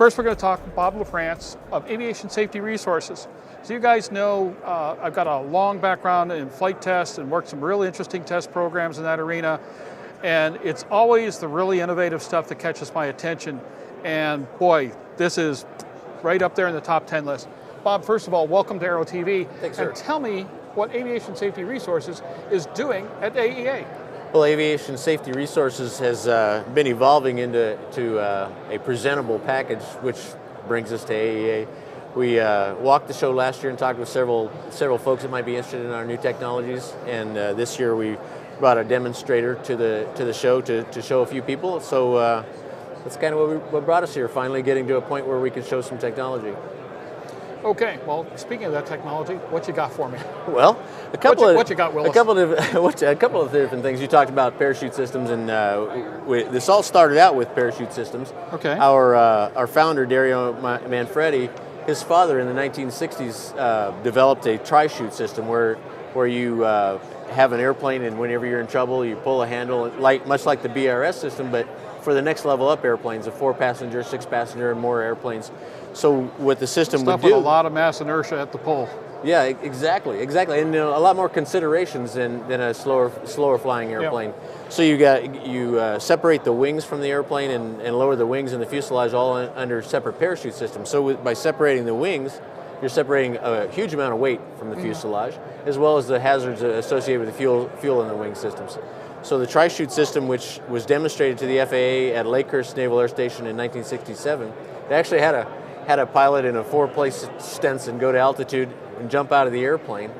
First, we're going to talk to Bob LaFrance of Aviation Safety Resources. So you guys know I've got a long background in flight tests and worked some really interesting test programs in that arena. And it's always the really innovative stuff that catches my attention. And boy, this is right up there in the top 10 list. Bob, first of all, welcome to Aero-TV. Thanks, sir. And tell me what Aviation Safety Resources is doing at AEA. Well, Aviation Safety Resources has been evolving into a presentable package, which brings us to AEA. We walked the show last year and talked with several folks that might be interested in our new technologies, and this year we brought a demonstrator to the show to show a few people. So that's kind of what brought us here, finally getting to a point where we could show some technology. Okay, well, speaking of that technology, what you got for me? Well, a couple of different things. You talked about parachute systems, and this all started out with parachute systems. Okay. Our founder, Dario Manfredi, his father in the 1960s developed a tri-chute system where you have an airplane, and whenever you're in trouble, you pull a handle, much like the BRS system, but for the next level up airplanes, of 4-passenger, 6-passenger, and more airplanes. So what the system would do, with a lot of mass inertia at the pull. Yeah, exactly, and a lot more considerations than a slower flying airplane. Yep. So you separate the wings from the airplane and lower the wings and the fuselage all under separate parachute systems. So by separating the wings, you're separating a huge amount of weight from the fuselage, as well as the hazards associated with the fuel in the wing systems. So the tri-chute system, which was demonstrated to the FAA at Lakehurst Naval Air Station in 1967, they actually had a pilot in a 4-place Stenson go to altitude and jump out of the airplane,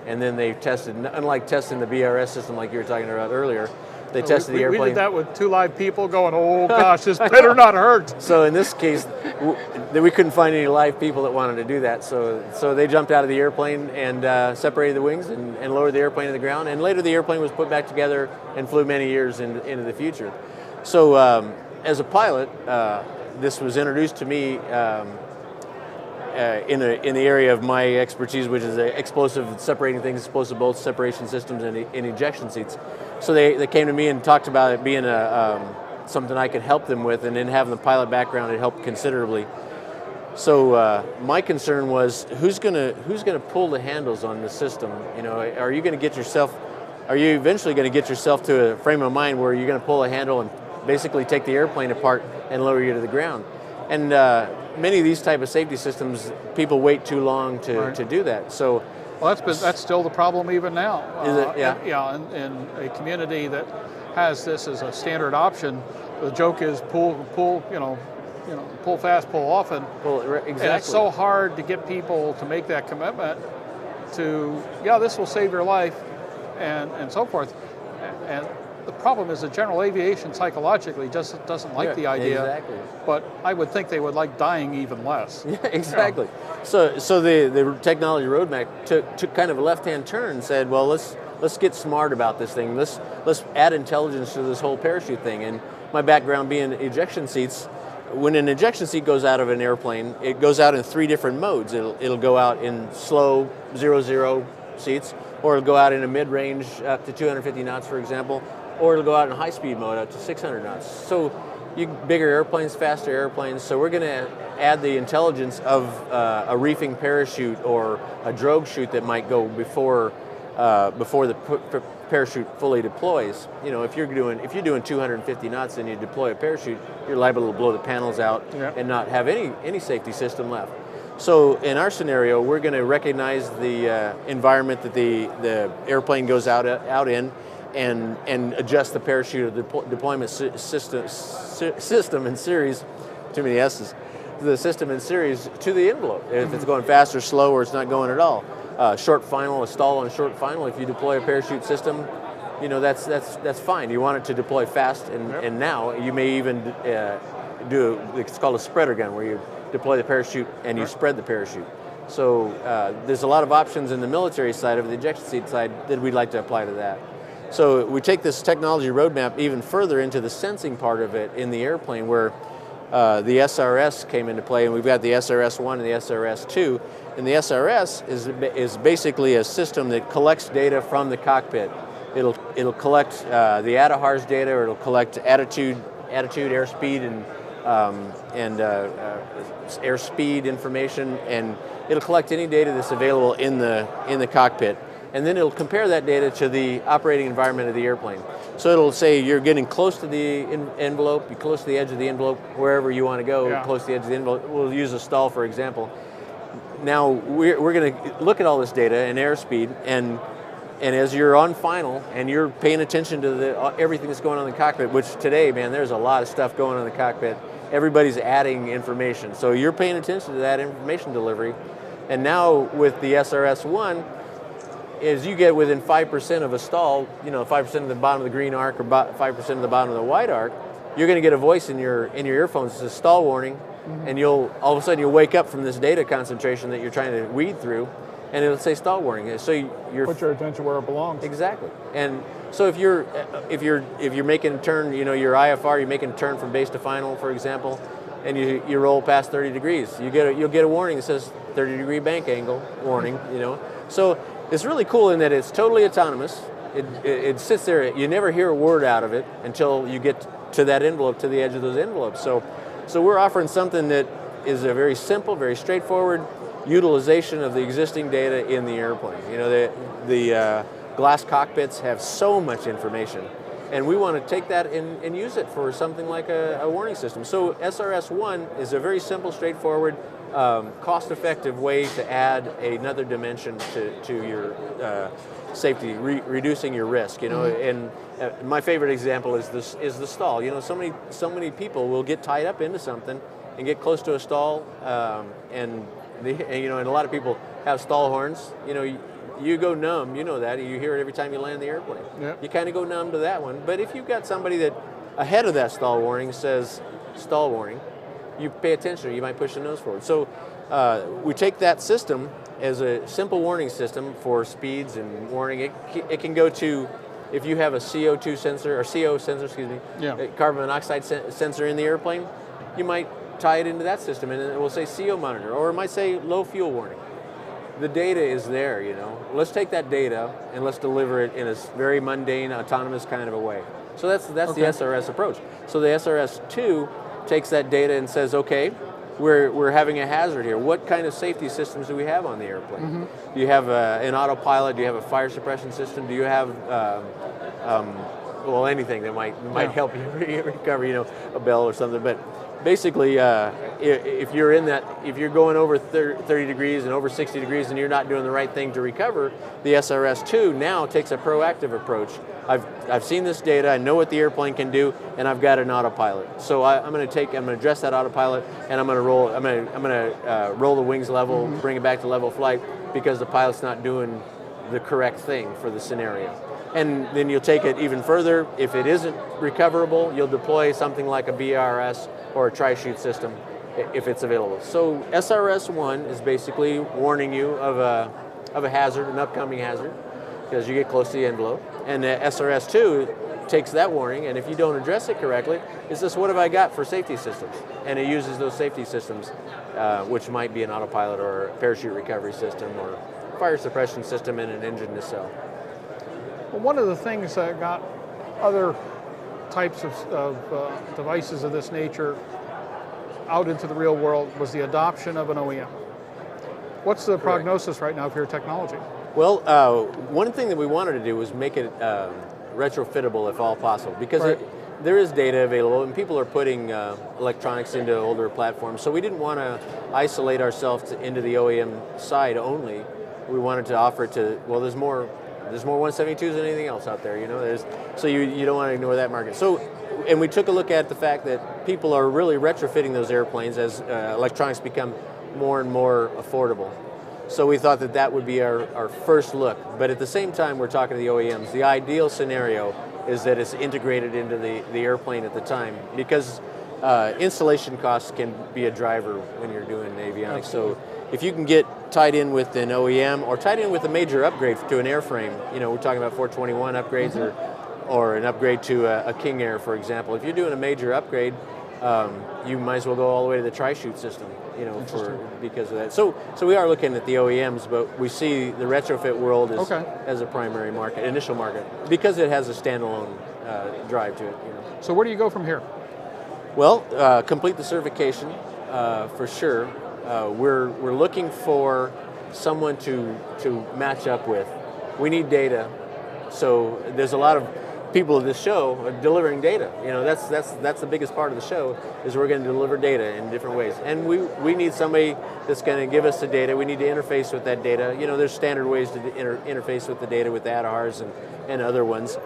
and then they tested, unlike testing the BRS system like you were talking about earlier, they tested the airplane. We did that with 2 live people going, oh gosh, this better not hurt. So in this case, we couldn't find any live people that wanted to do that, so they jumped out of the airplane and separated the wings and lowered the airplane to the ground, and later the airplane was put back together and flew many years into the future. So as a pilot, this was introduced to me in the area of my expertise, which is explosive separating things, explosive bolts, separation systems, and ejection seats. So they came to me and talked about it being something I could help them with, and then having the pilot background, it helped considerably. So my concern was who's gonna pull the handles on the system? You know, are you eventually going to get yourself to a frame of mind where you're going to pull a handle and basically take the airplane apart and lower you to the ground? And many of these type of safety systems, people wait too long to do that. So, well, that's still the problem even now. Is it? Yeah. Yeah. In a community that has this as a standard option, the joke is pull fast, pull often. Exactly. And it's so hard to get people to make that commitment to, this will save your life, and so forth. And the problem is that general aviation psychologically just doesn't like the idea. Exactly. But I would think they would like dying even less. Yeah, exactly. So the technology roadmap took kind of a left-hand turn and said, well, let's get smart about this thing. Let's add intelligence to this whole parachute thing. And my background being ejection seats, when an ejection seat goes out of an airplane, it goes out in 3 different modes. It'll go out in slow 0-0 seats, or it'll go out in a mid-range up to 250 knots, for example, or it'll go out in high-speed mode up to 600 knots. So bigger airplanes, faster airplanes. So we're going to add the intelligence of a reefing parachute or a drogue chute that might go before the parachute fully deploys. You know, if you're doing 250 knots and you deploy a parachute, you're liable to blow the panels out and not have any safety system left. So in our scenario, we're going to recognize the environment that the airplane goes out in, and adjust the parachute deployment system in series, too many S's, the system in series to the envelope. If it's going fast or slow, or it's not going at all. Short final, a stall on a short final, if you deploy a parachute system, that's fine. You want it to deploy fast, and now you may even do it's called a spreader gun, where you deploy the parachute and you spread the parachute. So there's a lot of options in the military side of the ejection seat side that we'd like to apply to that. So we take this technology roadmap even further into the sensing part of it in the airplane, where the SRS came into play, and we've got the SRS-1 and the SRS-2. And the SRS is basically a system that collects data from the cockpit. It'll collect the ADAHRS data, or it'll collect attitude, airspeed, and and airspeed information, and it'll collect any data that's available in the cockpit, and then it'll compare that data to the operating environment of the airplane. So it'll say you're getting close to the envelope, you're close to the edge of the envelope, wherever you want to go, Yeah. close to the edge of the envelope. We'll use a stall, for example. Now we're going to look at all this data and airspeed, and as you're on final and you're paying attention to everything that's going on in the cockpit, which today, man, there's a lot of stuff going on in the cockpit. Everybody's adding information, so you're paying attention to that information delivery. And now with the SRS-1, as you get within 5% of a stall, 5% of the bottom of the green arc or 5% of the bottom of the white arc, you're going to get a voice in your earphones that says stall warning, and all of a sudden you'll wake up from this data concentration that you're trying to weed through, and it'll say stall warning. So you're Put your attention where it belongs. Exactly. And so if you're making a turn, your IFR, you're making a turn from base to final, for example, and you roll past 30 degrees, you'll get a warning that says 30-degree bank angle warning. So it's really cool in that it's totally autonomous. It sits there. You never hear a word out of it until you get to that envelope, to the edge of those envelopes. So we're offering something that is a very simple, very straightforward utilization of the existing data in the airplane. The glass cockpits have so much information, and we want to take that and use it for something like a warning system. So SRS-1 is a very simple, straightforward, cost-effective way to add another dimension to your safety, reducing your risk. And my favorite example is the stall. So many people will get tied up into something and get close to a stall, and a lot of people have stall horns. You go numb. You know that. You hear it every time you land the airplane. Yep. You kind of go numb to that one. But if you've got somebody that ahead of that stall warning says stall warning, you pay attention. You might push the nose forward. So we take that system as a simple warning system for speeds and warning. It can go to, if you have a CO2 sensor, or CO sensor, a carbon monoxide sensor in the airplane, you might tie it into that system, and it will say CO monitor, or it might say low fuel warning. The data is there, Let's take that data and let's deliver it in a very mundane, autonomous kind of a way. So that's Okay. the SRS approach. So the SRS-2 takes that data and says, okay, we're having a hazard here. What kind of safety systems do we have on the airplane? Do you have an autopilot? Do you have a fire suppression system? Do you have anything that might help you recover, a bell or something? But basically, if you're going over 30 degrees and over 60 degrees and you're not doing the right thing to recover, the SRS-2 now takes a proactive approach. I've seen this data, I know what the airplane can do, and I've got an autopilot. So I'm going to address that autopilot, and I'm going to roll the wings level, bring it back to level flight, because the pilot's not doing the correct thing for the scenario. And then you'll take it even further. If it isn't recoverable, you'll deploy something like a BRS or a tri-chute system if it's available. So SRS-1 is basically warning you of a hazard, an upcoming hazard, because you get close to the envelope. And the SRS-2 takes that warning, and if you don't address it correctly, it says, what have I got for safety systems? And it uses those safety systems, which might be an autopilot or a parachute recovery system or fire suppression system and an engine nacelle. Well, one of the things that got other types of devices of this nature out into the real world was the adoption of an OEM. What's the prognosis right now for your technology? Well, one thing that we wanted to do was make it retrofittable if all possible, because there is data available and people are putting electronics into older platforms, so we didn't want to isolate ourselves into the OEM side only. We wanted to offer it to, well, there's more 172s than anything else out there, so you don't want to ignore that market. So, and we took a look at the fact that people are really retrofitting those airplanes as electronics become more and more affordable. So we thought that would be our first look. But at the same time, we're talking to the OEMs. The ideal scenario is that it's integrated into the airplane at the time, because installation costs can be a driver when you're doing avionics. So if you can get tied in with an OEM or tied in with a major upgrade to an airframe, we're talking about 421 upgrades or an upgrade to a King Air, for example. If you're doing a major upgrade, you might as well go all the way to the tri-chute system, because of that. So we are looking at the OEMs, but we see the retrofit world as a primary market, initial market, because it has a standalone drive to it. So where do you go from here? Well, complete the certification for sure. We're looking for someone to match up with. We need data, so there's a lot of people at this show are delivering data. You know, that's the biggest part of the show, is we're going to deliver data in different ways, and we need somebody that's going to give us the data. We need to interface with that data. You know, there's standard ways to interface with the data with ADRs and other ones.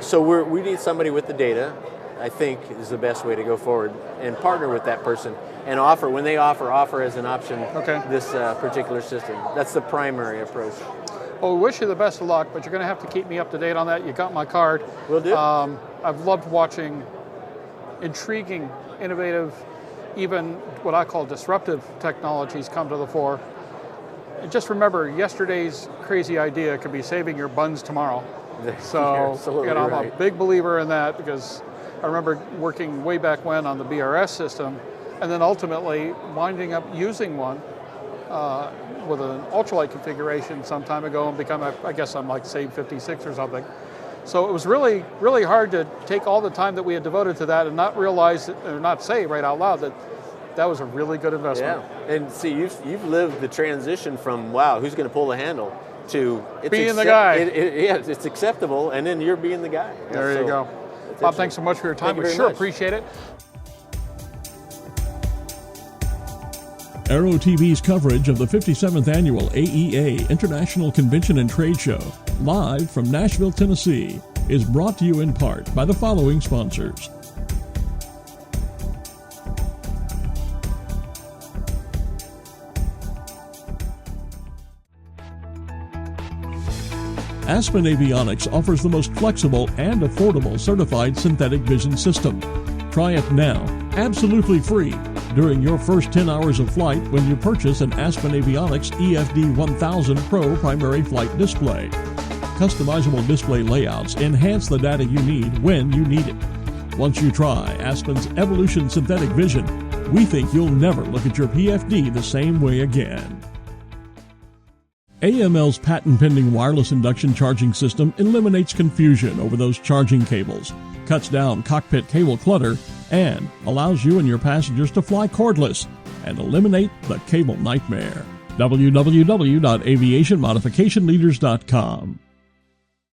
So we need somebody with the data, I think, is the best way to go forward, and partner with that person and offer, when they offer as an option this particular system. That's the primary approach. Well, we wish you the best of luck, but you're going to have to keep me up to date on that. You got my card. Will do. I've loved watching intriguing, innovative, even what I call disruptive technologies come to the fore. And just remember, yesterday's crazy idea could be saving your buns tomorrow. So, you know, I'm a big believer in that, because I remember working way back when on the BRS system, and then ultimately winding up using one with an ultralight configuration some time ago, and become, I guess I'm like SABE 56 or something. So it was really, really hard to take all the time that we had devoted to that and not realize, or not say right out loud, that that was a really good investment. Yeah, and see, you've lived the transition from, wow, who's going to pull the handle, to being the guy. Yeah, it's acceptable, and then you're being the guy. There you go. Bob, thanks so much for your time. We sure appreciate it. Aero-TV's coverage of the 57th Annual AEA International Convention and Trade Show, live from Nashville, Tennessee, is brought to you in part by the following sponsors. Aspen Avionics offers the most flexible and affordable certified synthetic vision system. Try it now, absolutely free, during your first 10 hours of flight when you purchase an Aspen Avionics EFD 1000 Pro primary flight display. Customizable display layouts enhance the data you need when you need it. Once you try Aspen's Evolution Synthetic Vision, we think you'll never look at your PFD the same way again. AML's patent-pending wireless induction charging system eliminates confusion over those charging cables, cuts down cockpit cable clutter, and allows you and your passengers to fly cordless and eliminate the cable nightmare. www.aviationmodificationleaders.com